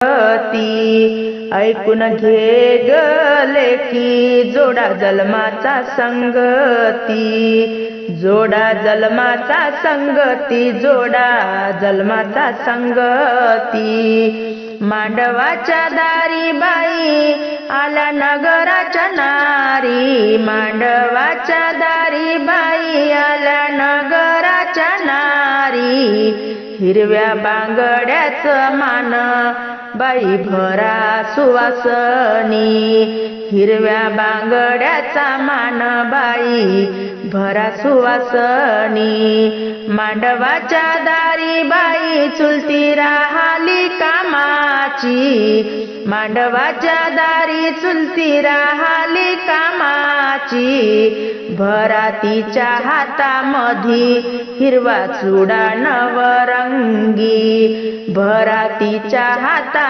ती ऐकून घे गले की जोडा जन्माचा संगती, जोडा जन्माचा संगती, जोडा जन्माचा संगती। मांडवाच्या दारी बाई आल्या नगराच्या नारी, मांडवाच्या दारी बाई आल्या नगराच्या नारी। हिरव्या बांगड्याचं मान बाई भरा सुवासनी, हिरव्या बांगड्याचा मान बाई भरा सुवासनी। मांडवाच्या दारी बाई चुलती राहाली कामाची, मांडवाच्या दारी चुलती राहाली कामाची। भरा तिच्या हातामधी हिरवा चुडा नवरंगी, भरा तिच्या हाता